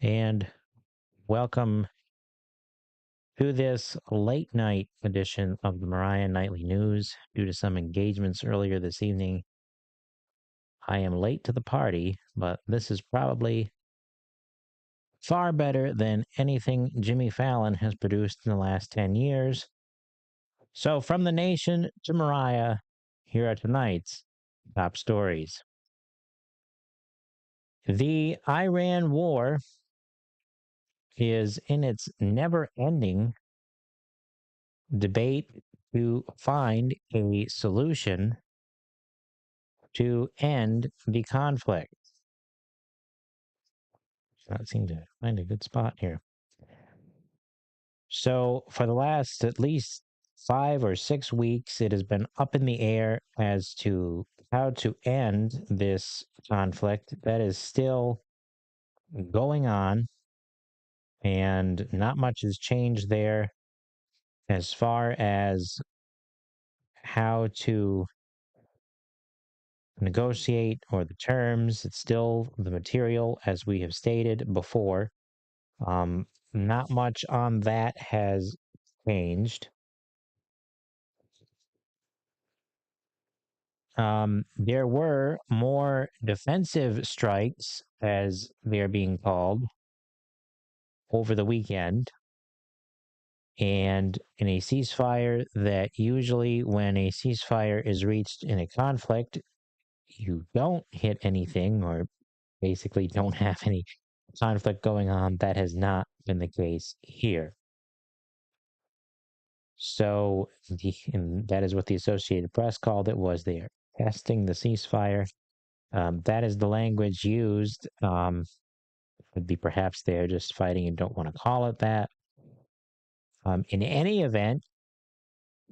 and welcome to this late night edition of the Moriah Nightly News. Due to some engagements earlier this evening, I am late to the party, but this is probably far better than anything Jimmy Fallon has produced in the last 10 years. So, from the nation to Moriah, here are tonight's top stories. The Iran war is in its never ending debate to find a solution to end the conflict. Not seem to find a good spot here. So, for the last at least 5 or 6 weeks, it has been up in the air as to how to end this conflict that is still going on, and not much has changed there as far as how to negotiate or the terms. It's still the material as we have stated before. Um, Not much on that has changed. There were more defensive strikes, as they're being called, over the weekend. And in a ceasefire, that usually when a ceasefire is reached in a conflict, you don't hit anything or basically don't have any conflict going on. That has not been the case here. So and that is what the Associated Press called it, was they are testing the ceasefire. That is the language used. Would be perhaps they're just fighting and don't want to call it that. In any event,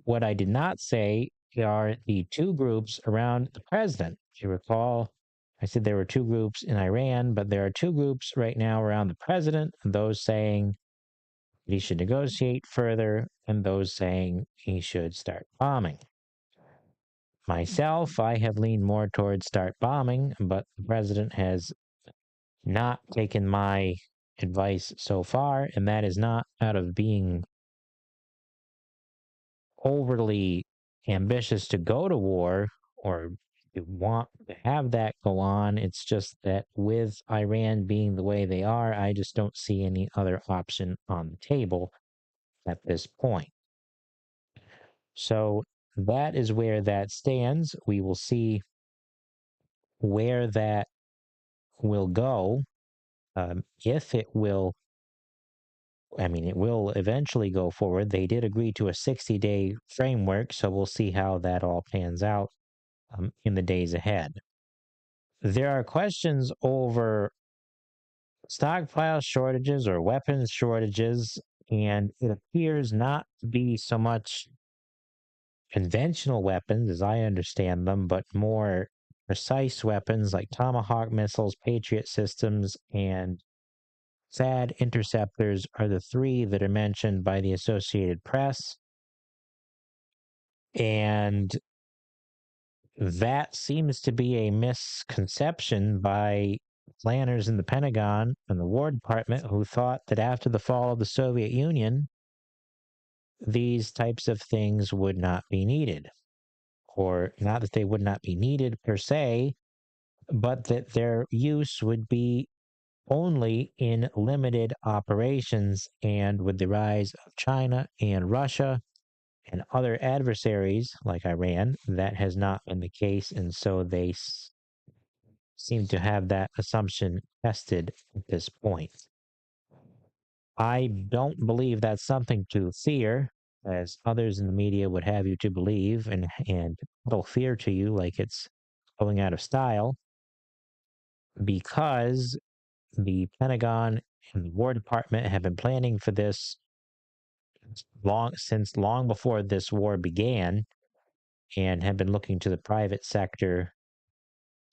what I did not say are the two groups around the president. If you recall, I said there were two groups in Iran, but there are two groups right now around the president, those saying he should negotiate further, and those saying he should start bombing. Myself, I have leaned more towards start bombing, but the president has not taken my advice so far, and that is not out of being overly ambitious to go to war or to want to have that go on. It's just that with Iran being the way they are, I just don't see any other option on the table at this point. So that is where that stands. We will see where that will go. If it will, it will eventually go forward. They did agree to a 60-day framework, so we'll see how that all pans out in the days ahead. There are questions over stockpile shortages or weapons shortages, and it appears not to be so much conventional weapons, as I understand them, but more precise weapons like Tomahawk missiles, Patriot systems, and THAAD interceptors are the three that are mentioned by the Associated Press. And that seems to be a misconception by planners in the Pentagon and the War Department, who thought that after the fall of the Soviet Union, these types of things would not be needed. Or not that they would not be needed per se, but that their use would be only in limited operations. And with the rise of China and Russia and other adversaries like Iran, that has not been the case. And so they seem to have that assumption tested at this point. I don't believe that's something to fear, as others in the media would have you to believe, and peddle fear to you like it's going out of style, because the Pentagon and the War Department have been planning for this long before this war began, and have been looking to the private sector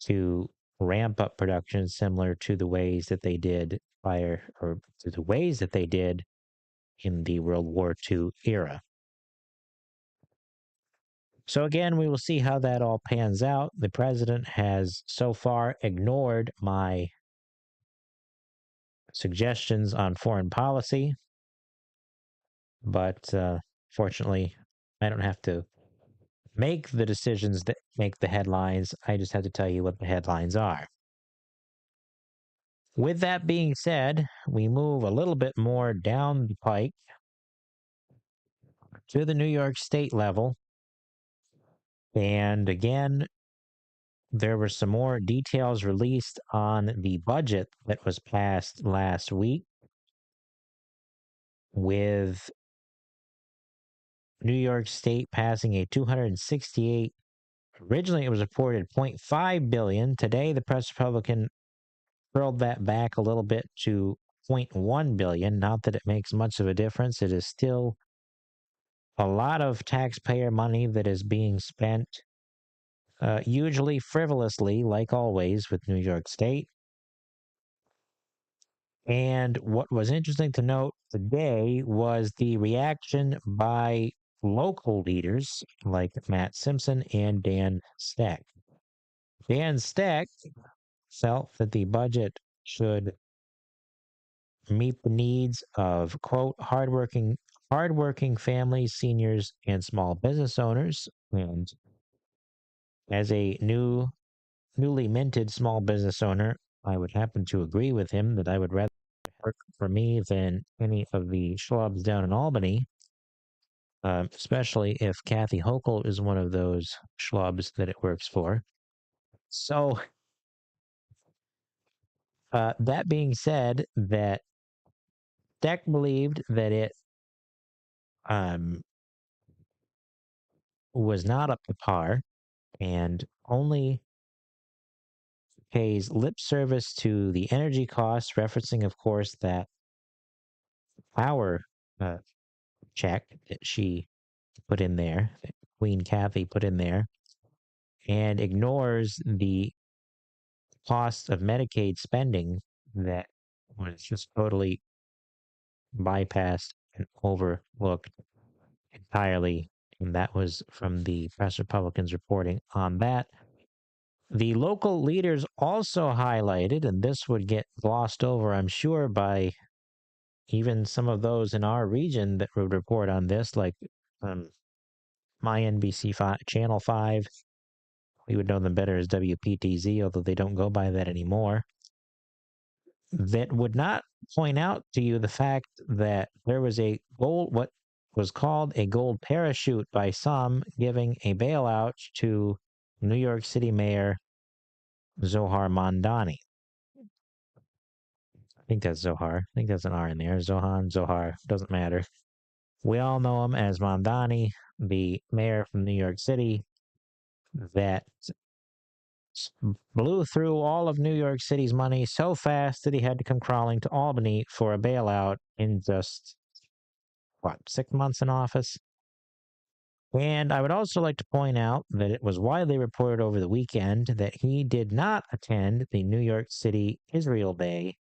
to ramp up production similar to the ways that they did in the World War II era. So again, we will see how that all pans out. The president has so far ignored my suggestions on foreign policy, but fortunately, I don't have to make the decisions that make the headlines. I just have to tell you what the headlines are. With that being said, we move a little bit more down the pike to the New York State level. And again, there were some more details released on the budget that was passed last week, with New York State passing a 268. Originally, it was reported 0.5 billion. Today, the Press Republican hurled that back a little bit to 0.1 billion. Not that it makes much of a difference. It is still a lot of taxpayer money that is being spent, usually frivolously, like always with New York State. And what was interesting to note today was the reaction by local leaders like Matt Simpson and Dan Steck. Dan Steck felt that the budget should meet the needs of, quote, hardworking families, seniors, and small business owners. And as a newly minted small business owner, I would happen to agree with him that I would rather work for me than any of the schlubs down in Albany, especially if Kathy Hochul is one of those schlubs that it works for. So, that being said, that Deck believed that it was not up to par and only pays lip service to the energy costs, referencing, of course, that power uh, check that she put in there, that Queen Kathy put in there, and ignores the cost of Medicaid spending that was just totally bypassed and overlooked entirely. And that was from the Press Republicans reporting on that. The local leaders also highlighted, and this would get glossed over, I'm sure, by even some of those in our region that would report on this, like my NBC Channel 5. We would know them better as WPTZ, although they don't go by that anymore. That would not point out to you the fact that there was what was called a gold parachute by some, giving a bailout to New York City Mayor Zohar Mamdani. I think that's Zohar. I think there's an R in there. Zohar, doesn't matter. We all know him as Mamdani, the mayor from New York City, that blew through all of New York City's money so fast that he had to come crawling to Albany for a bailout in just, 6 months in office? And I would also like to point out that it was widely reported over the weekend that he did not attend the New York City Israel Day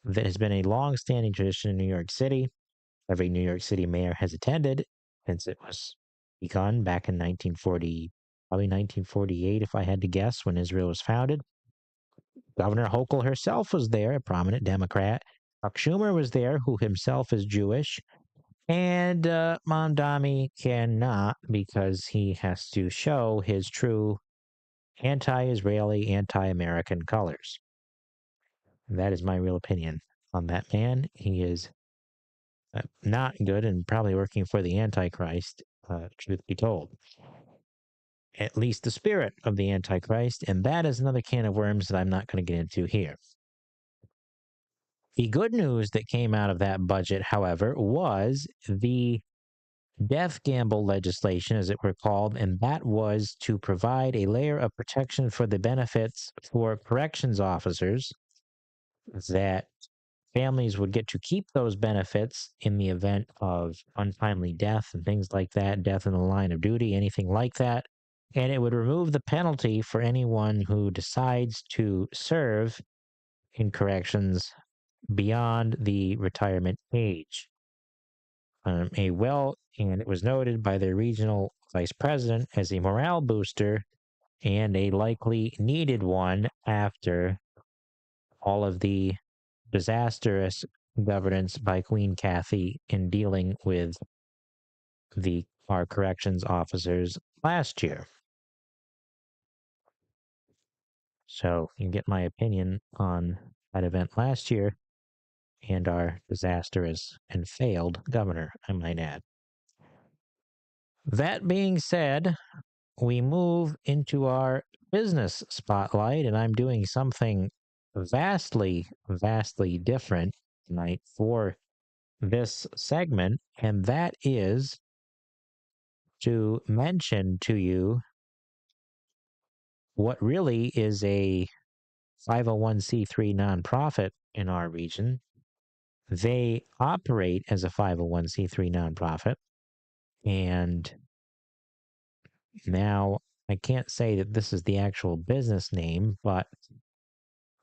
that has been a long-standing tradition in New York City. Every New York City mayor has attended since it was begun back in 1940, probably 1948, if I had to guess, when Israel was founded. Governor Hochul herself was there, a prominent Democrat. Chuck Schumer was there, who himself is Jewish. And Mamdani cannot, because he has to show his true anti-Israeli, anti-American colors. And that is my real opinion on that man. He is not good and probably working for the Antichrist, truth be told. At least the spirit of the Antichrist, and that is another can of worms that I'm not going to get into here. The good news that came out of that budget, however, was the death gamble legislation, as it were called, and that was to provide a layer of protection for the benefits for corrections officers, that families would get to keep those benefits in the event of untimely death and things like that, death in the line of duty, anything like that. And it would remove the penalty for anyone who decides to serve in corrections beyond the retirement age. And it was noted by the regional vice president as a morale booster and a likely needed one after all of the disastrous governance by Queen Kathy in dealing with our corrections officers last year. So you can get my opinion on that event last year and our disastrous and failed governor, I might add. That being said, we move into our business spotlight, and I'm doing something vastly, vastly different tonight for this segment, and that is to mention to you what really is a 501c3 nonprofit in our region. They operate as a 501c3 nonprofit, and now I can't say that this is the actual business name, but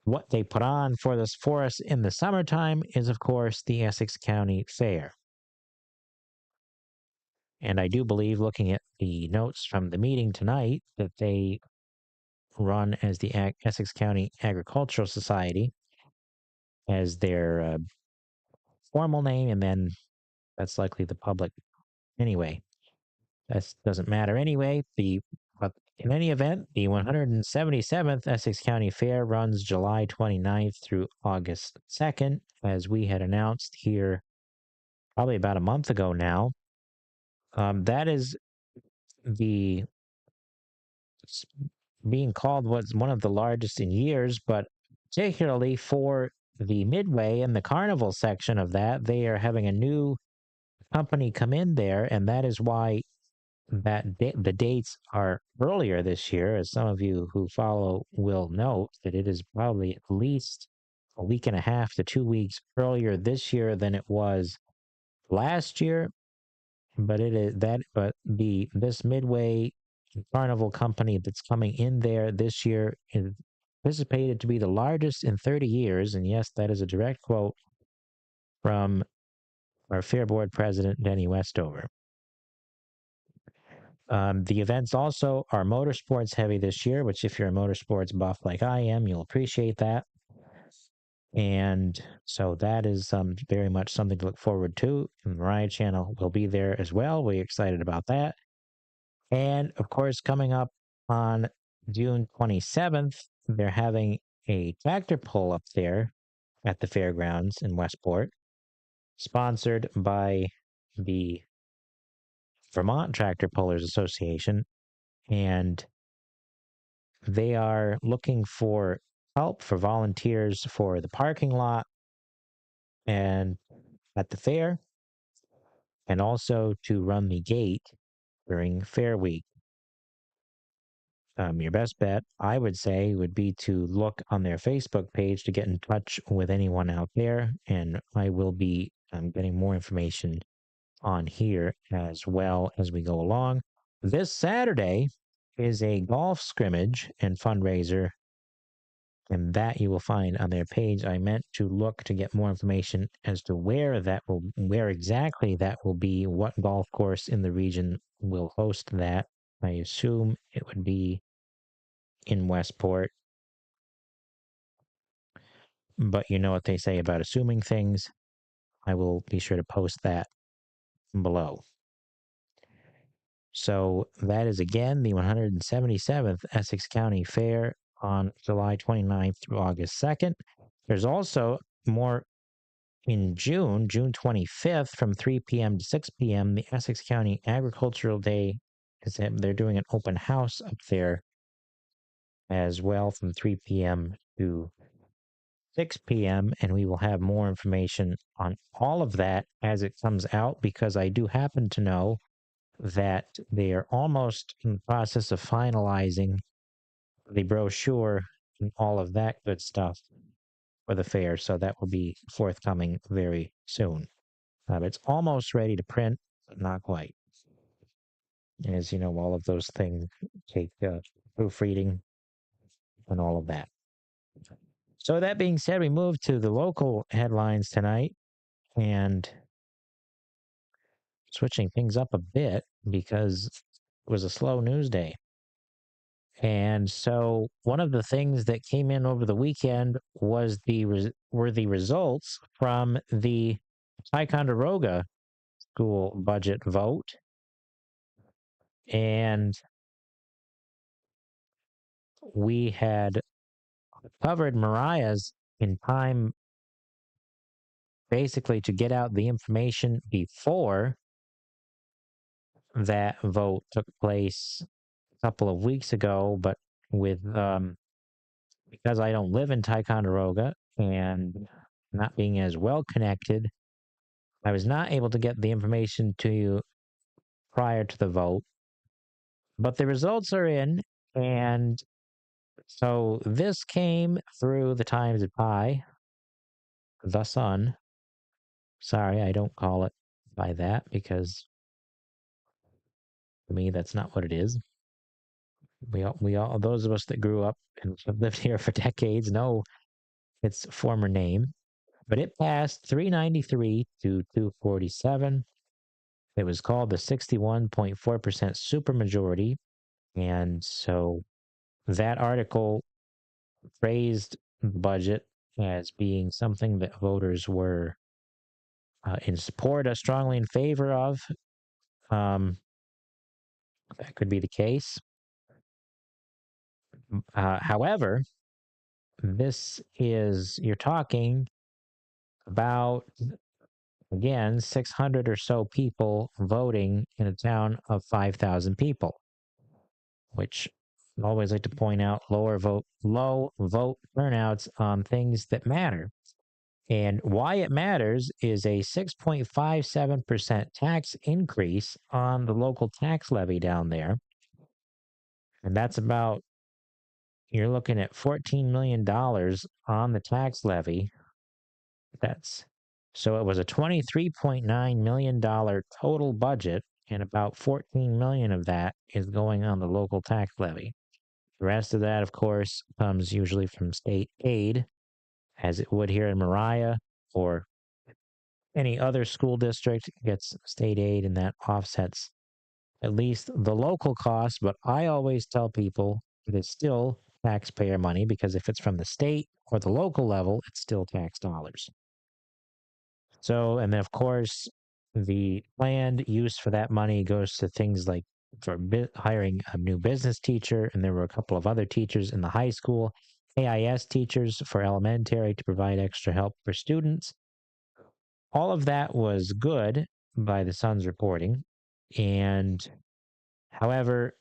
what they put on for us in the summertime is, of course, the Essex County Fair. And I do believe, looking at the notes from the meeting tonight, that they run as the Essex County Agricultural Society as their formal name, and then that's likely the public. Anyway, that doesn't matter anyway. But in any event, the 177th Essex County Fair runs July 29th through August 2nd, as we had announced here probably about a month ago now. That is the being called was one of the largest in years, but particularly for the Midway and the Carnival section of that, they are having a new company come in there, and that is why the dates are earlier this year. As some of you who follow will note, that it is probably at least a week and a half to 2 weeks earlier this year than it was last year. But it is that, but this Midway Carnival company that's coming in there this year is anticipated to be the largest in 30 years. And yes, that is a direct quote from our Fair Board president, Denny Westover. The events also are motorsports heavy this year, which if you're a motorsports buff like I am, you'll appreciate that. And so that is very much something to look forward to. And the Moriah channel will be there as well. We're excited about that. And of course, coming up on June 27th, they're having a tractor pull up there at the fairgrounds in Westport, sponsored by the Vermont Tractor Pullers Association. And they are looking for help for volunteers for the parking lot and at the fair, and also to run the gate during Fair Week. Your best bet, I would say, would be to look on their Facebook page to get in touch with anyone out there, and I will be getting more information on here as well as we go along. This Saturday is a golf scrimmage and fundraiser, and that you will find on their page. I meant to look to get more information as to where exactly that will be, what golf course in the region will host that. I assume it would be in Westport, but you know what they say about assuming things. I will be sure to post that below. So that is again the 177th Essex County Fair on July 29th through August 2nd. There's also more in June 25th from 3 p.m. to 6 p.m. The Essex County Agricultural Day they're doing an open house up there as well from 3 p.m. to 6 p.m. And we will have more information on all of that as it comes out, because I do happen to know that they are almost in the process of finalizing the brochure and all of that good stuff for the fair. So that will be forthcoming very soon. It's almost ready to print, but not quite. As you know, all of those things take proofreading and all of that. So that being said, we move to the local headlines tonight, and switching things up a bit because it was a slow news day. And so one of the things that came in over the weekend was were the results from the Ticonderoga school budget vote. And we had covered Moriah's in time basically to get out the information before that vote took place a couple of weeks ago. But with because I don't live in Ticonderoga and not being as well connected, I was not able to get the information to you prior to the vote. But the results are in, and so this came through the Times of Pi, the Sun. Sorry, I don't call it by that because to me that's not what it is. We all those of us that grew up and have lived here for decades know its former name. But it passed 393 to 247. It was called the 61.4% supermajority. And so that article praised the budget as being something that voters were in support of, strongly in favor of. That could be the case. However, you're talking about, again, 600 or so people voting in a town of 5,000 people, which I always like to point out low vote turnouts on things that matter. And why it matters is a 6.57% tax increase on the local tax levy down there. And that's about, you're looking at $14 million on the tax levy. So it was a $23.9 million total budget, and about 14 million of that is going on the local tax levy. The rest of that, of course, comes usually from state aid, as it would here in Moriah, or any other school district gets state aid, and that offsets at least the local costs. But I always tell people it is still taxpayer money, because if it's from the state or the local level, it's still tax dollars. So, and then of course, the planned use for that money goes to things like for hiring a new business teacher, and there were a couple of other teachers in the high school, AIS teachers for elementary to provide extra help for students. All of that was good by the Sun's reporting. And however,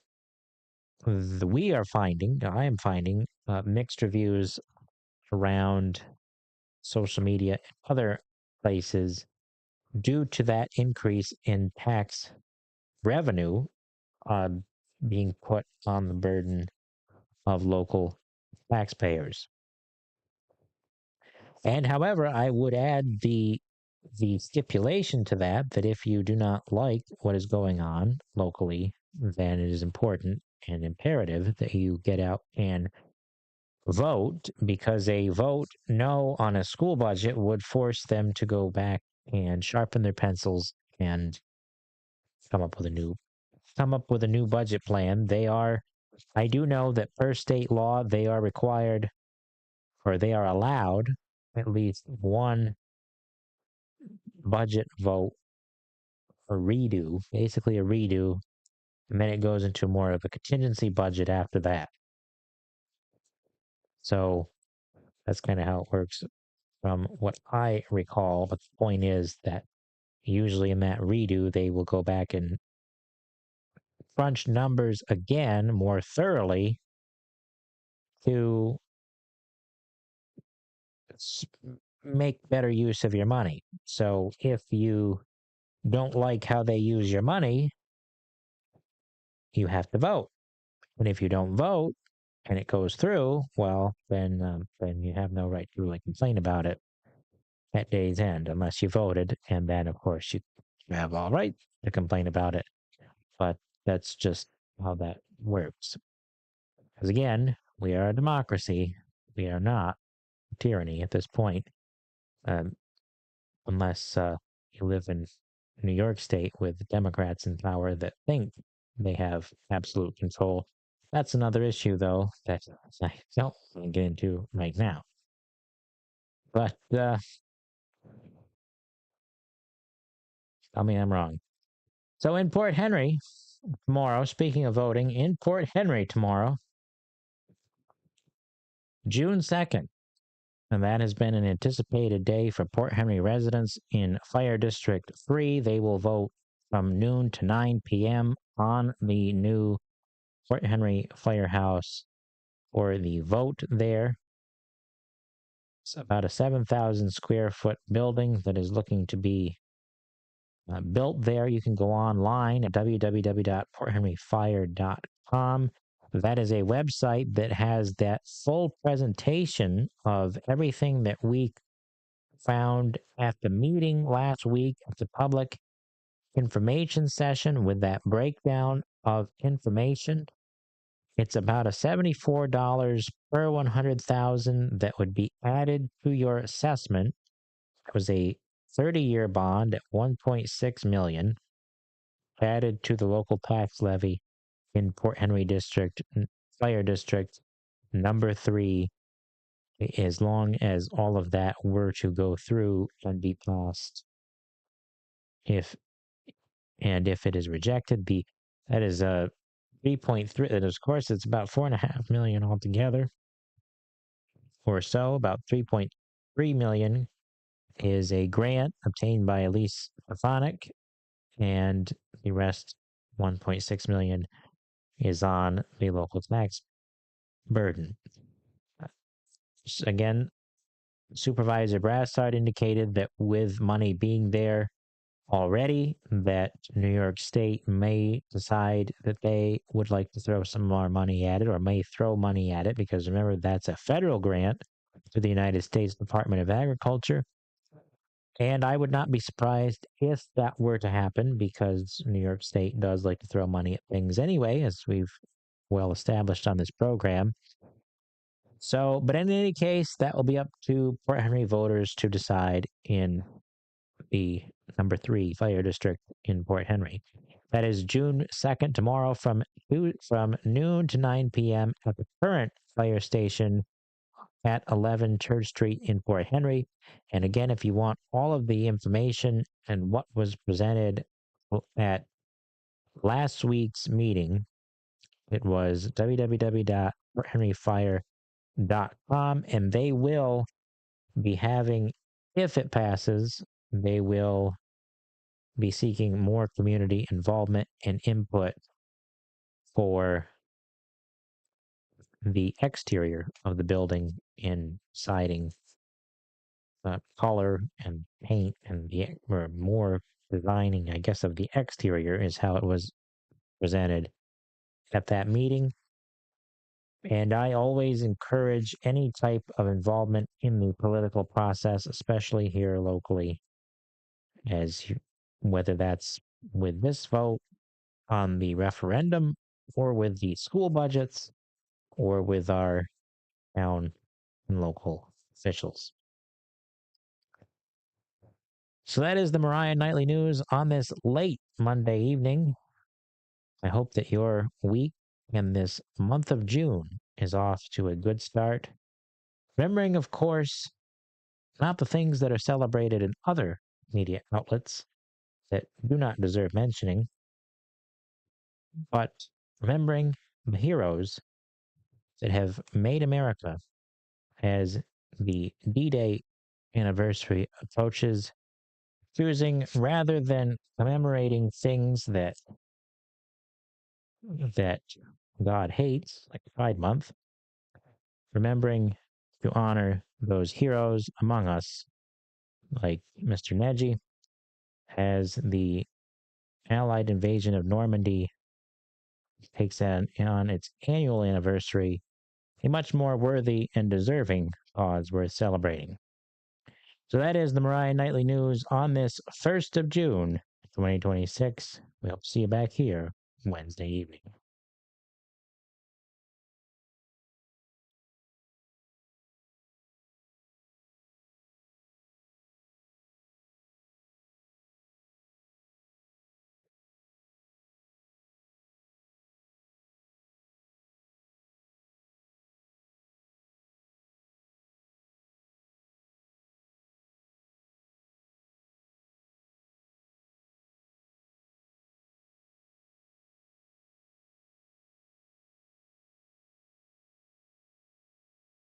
I am finding mixed reviews around social media and other places due to that increase in tax revenue being put on the burden of local taxpayers. And however, I would add the stipulation to that if you do not like what is going on locally, then it is important and imperative that you get out and vote, because a vote no on a school budget would force them to go back and sharpen their pencils and come up with a new budget plan. I do know that per state law, they are required, or they are allowed, at least one budget vote or redo, basically a redo, and then it goes into more of a contingency budget after that. So that's kind of how it works from what I recall. But the point is that usually in that redo, they will go back and crunch numbers again more thoroughly to make better use of your money. So if you don't like how they use your money, you have to vote. And if you don't vote and it goes through, well, then you have no right to really complain about it at day's end, unless you voted. And then, of course, you have all right to complain about it. But that's just how that works. Because again, we are a democracy. We are not tyranny at this point, unless you live in New York State with Democrats in power that think they have absolute control. That's another issue, though, that I don't want to get into right now. But tell me I'm wrong. So in Port Henry tomorrow, speaking of voting, in Port Henry tomorrow, June 2nd, and that has been an anticipated day for Port Henry residents in Fire District 3. They will vote from noon to 9 p.m. on the new Port Henry Firehouse for the vote there. It's about a 7,000 square foot building that is looking to be built there. You can go online at www.porthenryfire.com. That is a website that has that full presentation of everything that we found at the meeting last week at the public information session with that breakdown of information. It's about a $74 per 100,000 that would be added to your assessment. It was a 30-year bond at 1.6 million added to the local tax levy in Port Henry District, Fire District number 3, as long as all of that were to go through and be passed. If it is rejected, that is a 3.3. That of course it's about 4.5 million altogether, or so. About 3.3 million is a grant obtained by Elise Stefanik, and the rest, 1.6 million, is on the local tax burden. Again, Supervisor Brassard indicated that with money being there already, that New York State may decide that they would like to throw some more money at it, or may throw money at it, because remember, that's a federal grant to the United States Department of Agriculture. And I would not be surprised if that were to happen, because New York State does like to throw money at things anyway, as we've well established on this program. So, but in any case, that will be up to Port Henry voters to decide in the number 3 fire district in Port Henry. That is June 2nd, tomorrow, from noon to 9 p.m. at the current fire station at 11 Church Street in Port Henry. And again, if you want all of the information and what was presented at last week's meeting, it was www.porthenryfire.com, and they will be having, if it passes, they will be seeking more community involvement and input for the exterior of the building in siding, color and paint, and or more designing, I guess, of the exterior is how it was presented at that meeting. And I always encourage any type of involvement in the political process, especially here locally, whether that's with this vote on the referendum, or with the school budgets, or with our town and local officials. So that is the Moriah Nightly News on this late Monday evening. I hope that your week and this month of June is off to a good start. Remembering, of course, not the things that are celebrated in other media outlets that do not deserve mentioning, but remembering the heroes that have made America as the D-Day anniversary approaches, choosing, rather than commemorating things that God hates, like Pride Month, remembering to honor those heroes among us, like Mr. Neji, as the Allied invasion of Normandy takes on its annual anniversary, a much more worthy and deserving cause worth celebrating. So that is the Moriah Nightly News on this 1st of June, 2026. We hope to see you back here Wednesday evening.